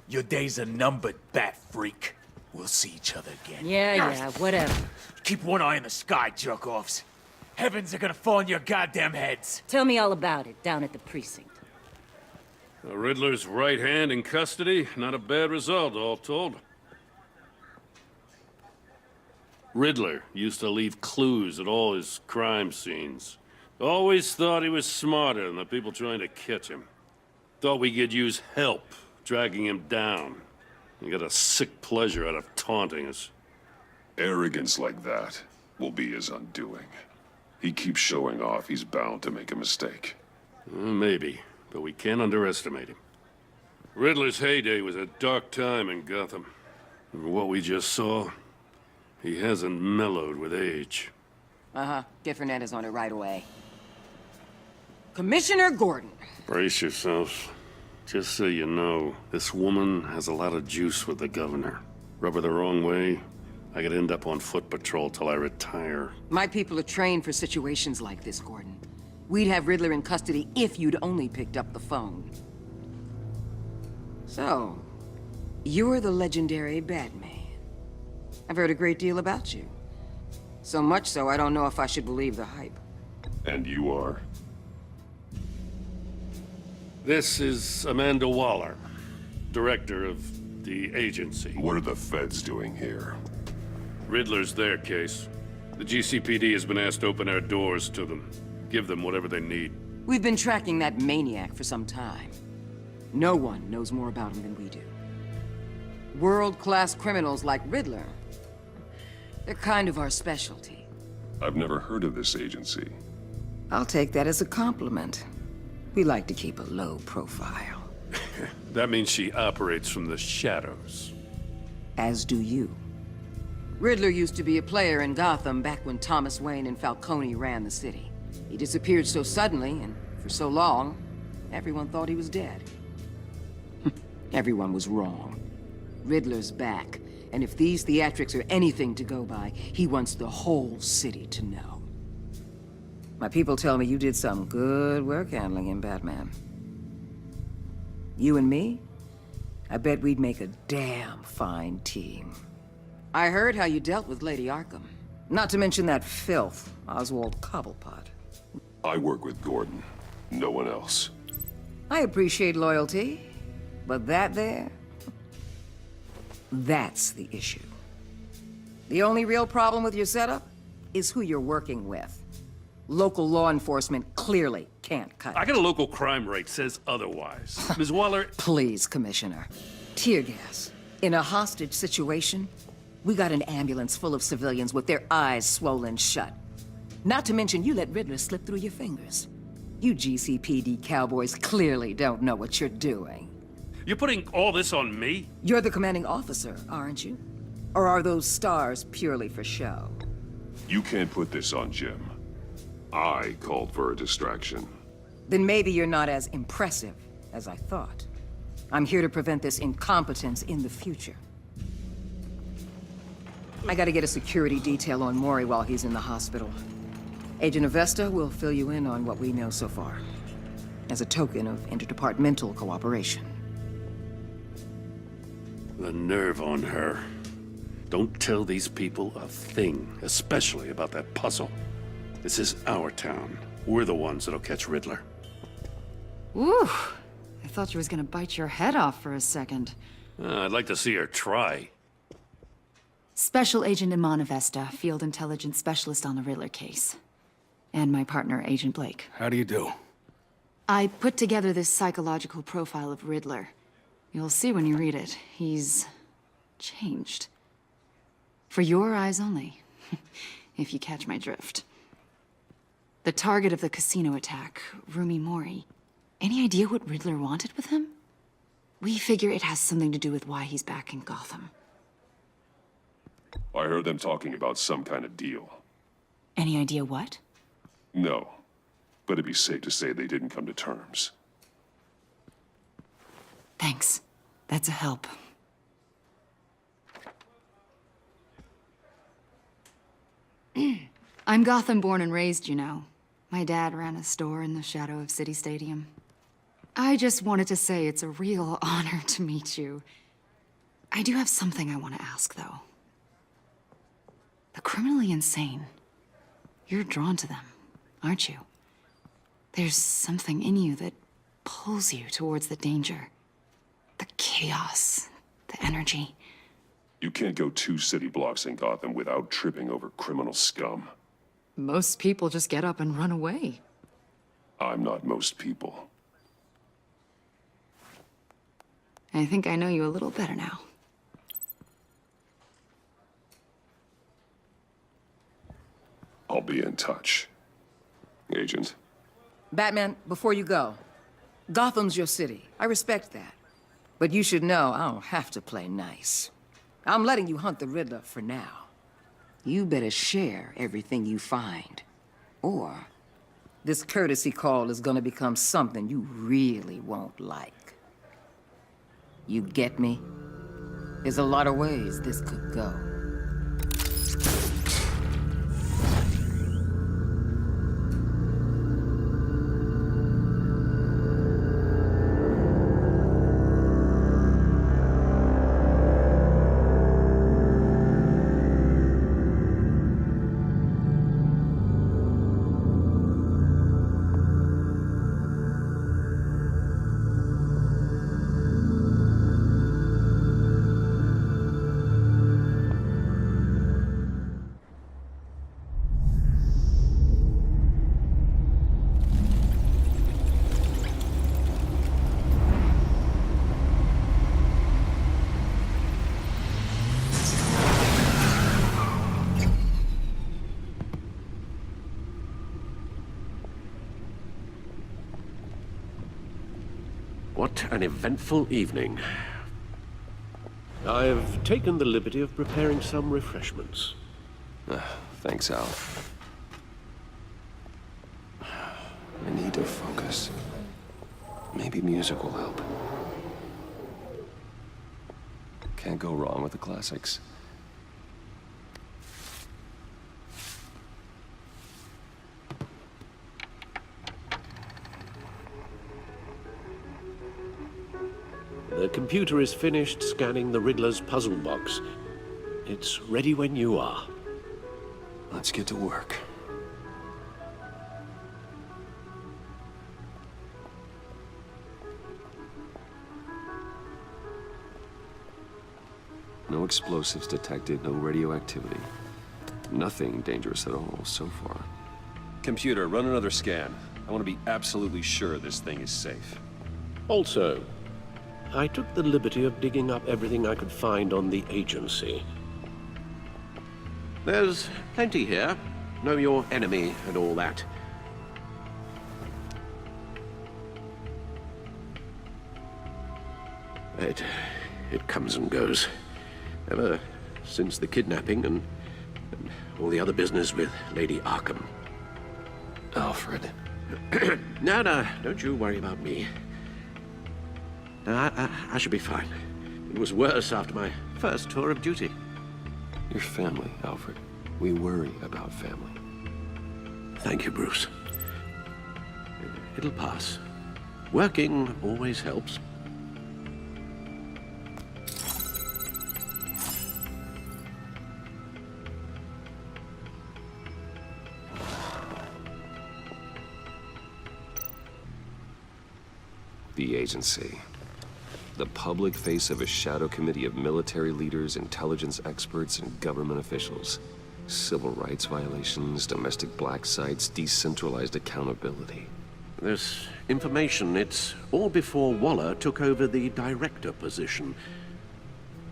Your days are numbered, bat freak. We'll see each other again. Yeah, whatever. Keep one eye in the sky, jerk-offs. Heavens are gonna fall on your goddamn heads. Tell me all about it down at the precinct. The Riddler's right hand in custody. Not a bad result, all told. Riddler used to leave clues at all his crime scenes. Always thought he was smarter than the people trying to catch him. Thought we could use help, dragging him down. He got a sick pleasure out of taunting us. Arrogance like that will be his undoing. He keeps showing off, he's bound to make a mistake. Maybe, but we can't underestimate him. Riddler's heyday was a dark time in Gotham. And what we just saw, he hasn't mellowed with age. Get Fernandez on it right away. Commissioner Gordon. Brace yourselves. Just so you know, this woman has a lot of juice with the governor. Rub her the wrong way, I could end up on foot patrol till I retire. My people are trained for situations like this, Gordon. We'd have Riddler in custody if you'd only picked up the phone. So, you're the legendary Batman. I've heard a great deal about you. So much so, I don't know if I should believe the hype. And you are? This is Amanda Waller, director of the agency. What are the feds doing here? Riddler's their case. The GCPD has been asked to open our doors to them. Give them whatever they need. We've been tracking that maniac for some time. No one knows more about him than we do. World-class criminals like Riddler. They're kind of our specialty. I've never heard of this agency. I'll take that as a compliment. We like to keep a low profile. That means she operates from the shadows. As do you. Riddler used to be a player in Gotham back when Thomas Wayne and Falcone ran the city. He disappeared so suddenly and for so long, everyone thought he was dead. Everyone was wrong. Riddler's back, and if these theatrics are anything to go by, he wants the whole city to know. My people tell me you did some good work handling him, Batman. You and me? I bet we'd make a damn fine team. I heard how you dealt with Lady Arkham. Not to mention that filth, Oswald Cobblepot. I work with Gordon, no one else. I appreciate loyalty, but that there... that's the issue. The only real problem with your setup is who you're working with. Local law enforcement clearly can't cut it. I got a local crime rate says otherwise. Ms. Waller... Please, Commissioner. Tear gas. In a hostage situation, we got an ambulance full of civilians with their eyes swollen shut. Not to mention you let Riddler slip through your fingers. You GCPD cowboys clearly don't know what you're doing. You're putting all this on me? You're the commanding officer, aren't you? Or are those stars purely for show? You can't put this on Jim. I called for a distraction. Then maybe you're not as impressive as I thought. I'm here to prevent this incompetence in the future. I gotta get a security detail on Maury while he's in the hospital. Agent Avesta will fill you in on what we know so far, as a token of interdepartmental cooperation. The nerve on her. Don't tell these people a thing, especially about that puzzle. This is our town. We're the ones that'll catch Riddler. Ooh, I thought you was gonna bite your head off for a second. I'd like to see her try. Special Agent Iman Avesta, Field Intelligence Specialist on the Riddler case. And my partner, Agent Blake. How do you do? I put together this psychological profile of Riddler. You'll see when you read it. He's... changed. For your eyes only, if you catch my drift. The target of the casino attack, Rumi Mori. Any idea what Riddler wanted with him? We figure it has something to do with why he's back in Gotham. I heard them talking about some kind of deal. Any idea what? No, but it'd be safe to say they didn't come to terms. Thanks. That's a help. I'm Gotham born and raised, you know. My dad ran a store in the shadow of City Stadium. I just wanted to say it's a real honor to meet you. I do have something I want to ask, though. The criminally insane. You're drawn to them, aren't you? There's something in you that pulls you towards the danger. The chaos, the energy. You can't go 2 city blocks in Gotham without tripping over criminal scum. Most people just get up and run away. I'm not most people. I think I know you a little better now. I'll be in touch. Agent. Batman, before you go, Gotham's your city. I respect that. But you should know I don't have to play nice. I'm letting you hunt the Riddler for now. You better share everything you find. Or this courtesy call is gonna become something you really won't like. You get me? There's a lot of ways this could go. What an eventful evening. I've taken the liberty of preparing some refreshments. Thanks, Al. I need to focus. Maybe music will help. Can't go wrong with the classics. The computer is finished scanning the Riddler's puzzle box. It's ready when you are. Let's get to work. No explosives detected, no radioactivity. Nothing dangerous at all so far. Computer, run another scan. I want to be absolutely sure this thing is safe. Also, I took the liberty of digging up everything I could find on the agency. There's plenty here. Know your enemy and all that. It comes and goes. Ever since the kidnapping and all the other business with Lady Arkham. Alfred. No, don't you worry about me. I should be fine. It was worse after my first tour of duty. Your family, Alfred. We worry about family. Thank you, Bruce. It'll pass. Working always helps. The agency. The public face of a shadow committee of military leaders, intelligence experts, and government officials. Civil rights violations, domestic black sites, decentralized accountability. This information, it's all before Waller took over the director position.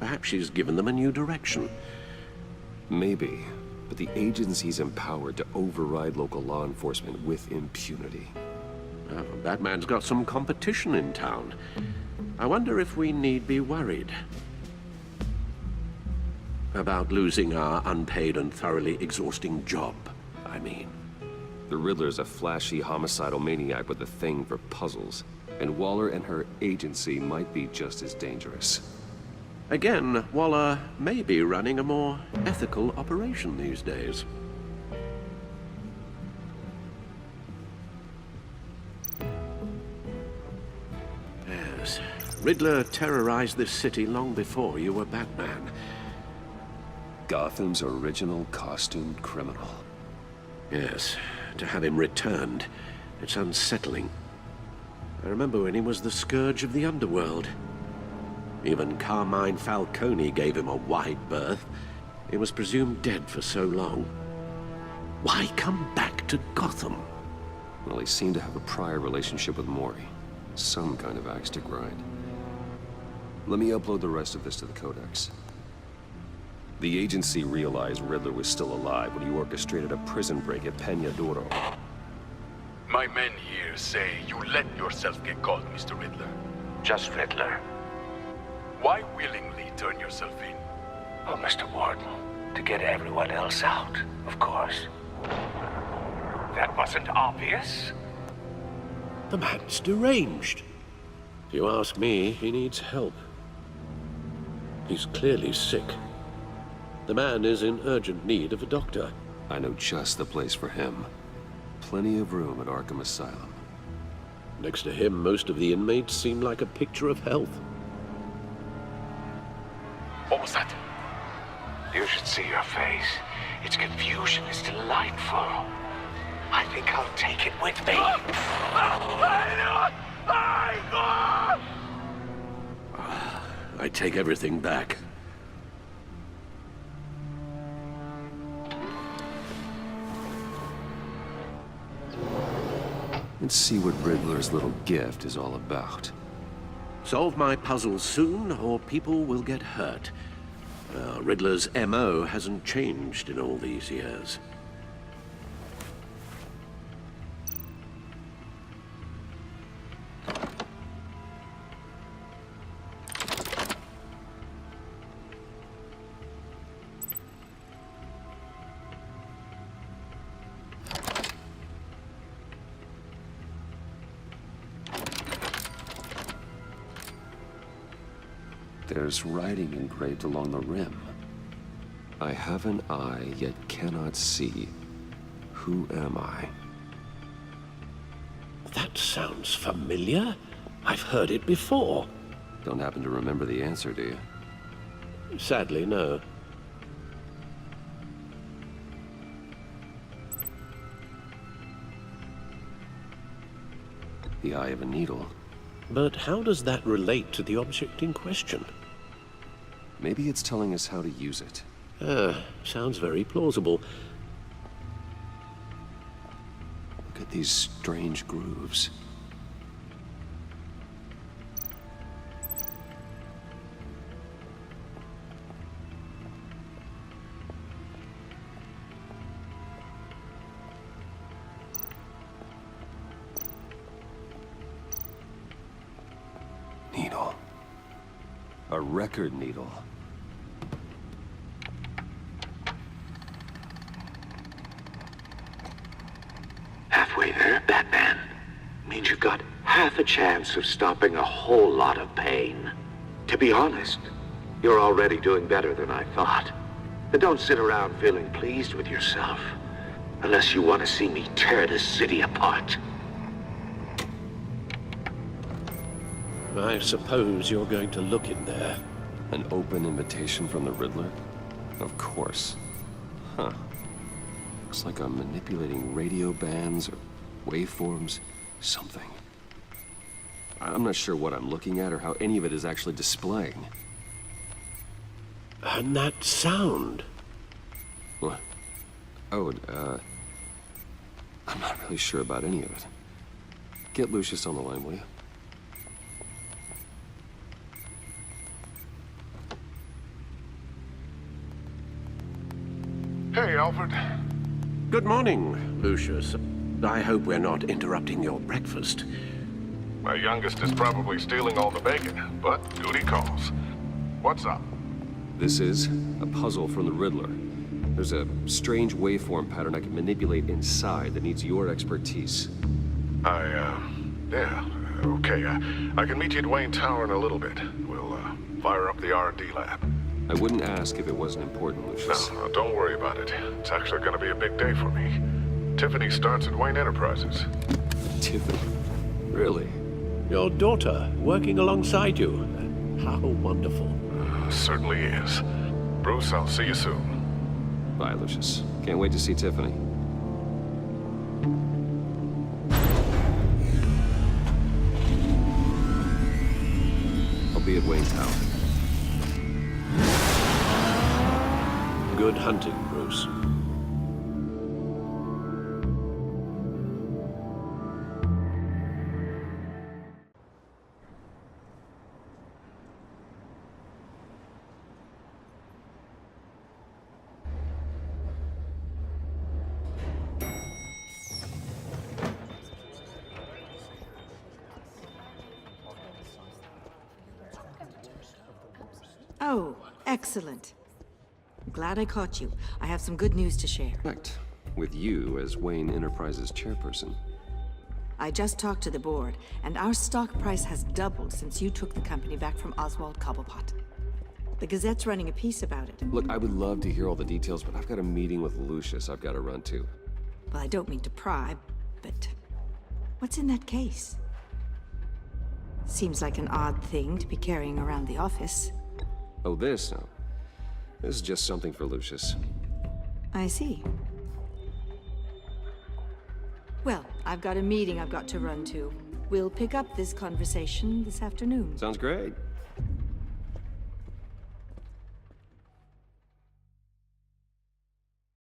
Perhaps she's given them a new direction. Maybe, but the agency's empowered to override local law enforcement with impunity. Batman's got some competition in town. I wonder if we need be worried about losing our unpaid and thoroughly exhausting job, I mean. The Riddler's a flashy homicidal maniac with a thing for puzzles, and Waller and her agency might be just as dangerous. Again, Waller may be running a more ethical operation these days. Yes. Riddler terrorized this city long before you were Batman. Gotham's original costumed criminal. Yes. To have him returned, it's unsettling. I remember when he was the scourge of the underworld. Even Carmine Falcone gave him a wide berth. He was presumed dead for so long. Why come back to Gotham? Well, he seemed to have a prior relationship with Maury. Some kind of axe to grind. Let me upload the rest of this to the Codex. The agency realized Riddler was still alive when he orchestrated a prison break at Peña Duro. My men here say you let yourself get caught, Mr. Riddler. Just Riddler. Why willingly turn yourself in? Oh, Mr. Warden, to get everyone else out, of course. That wasn't obvious. The man's deranged. If you ask me, he needs help. He's clearly sick. The man is in urgent need of a doctor. I know just the place for him. Plenty of room at Arkham Asylum. Next to him, most of the inmates seem like a picture of health. What was that? You should see your face. Its confusion is delightful. I think I'll take it with me. I take everything back. Let's see what Riddler's little gift is all about. Solve my puzzle soon, or people will get hurt. Riddler's MO hasn't changed in all these years. There's writing engraved along the rim. I have an eye, yet cannot see. Who am I? That sounds familiar. I've heard it before. Don't happen to remember the answer, do you? Sadly, no. The eye of a needle. But how does that relate to the object in question? Maybe it's telling us how to use it. Sounds very plausible. Look at these strange grooves. Needle. A record needle. Halfway there, Batman. Means you've got half a chance of stopping a whole lot of pain. To be honest, you're already doing better than I thought. And don't sit around feeling pleased with yourself. Unless you want to see me tear this city apart. I suppose you're going to look in there. An open invitation from the Riddler? Of course. Huh. Looks like I'm manipulating radio bands or waveforms, something. I'm not sure what I'm looking at or how any of it is actually displaying. And that sound. What? Oh, I'm not really sure about any of it. Get Lucius on the line, will you? Hey, Alfred. Good morning, Lucius. I hope we're not interrupting your breakfast. My youngest is probably stealing all the bacon, but duty calls. What's up? This is a puzzle from the Riddler. There's a strange waveform pattern I can manipulate inside that needs your expertise. Yeah, okay. I can meet you at Wayne Tower in a little bit. We'll, fire up the R&D lab. I wouldn't ask if it wasn't important, Lucius. No, don't worry about it. It's actually gonna be a big day for me. Tiffany starts at Wayne Enterprises. Tiffany? Really? Your daughter, working alongside you. How wonderful. Certainly is. Bruce, I'll see you soon. Bye, Lucius. Can't wait to see Tiffany. I'll be at Wayne Tower. Good hunting, Bruce. Oh, excellent. Glad I caught you. I have some good news to share. Correct. With you as Wayne Enterprises chairperson. I just talked to the board, and our stock price has doubled since you took the company back from Oswald Cobblepot. The Gazette's running a piece about it. Look, I would love to hear all the details, but I've got a meeting with Lucius I've got to run to. Well, I don't mean to pry, but what's in that case? Seems like an odd thing to be carrying around the office. Oh, this? No. This is just something for Lucius. I see. Well, I've got a meeting I've got to run to. We'll pick up this conversation this afternoon. Sounds great.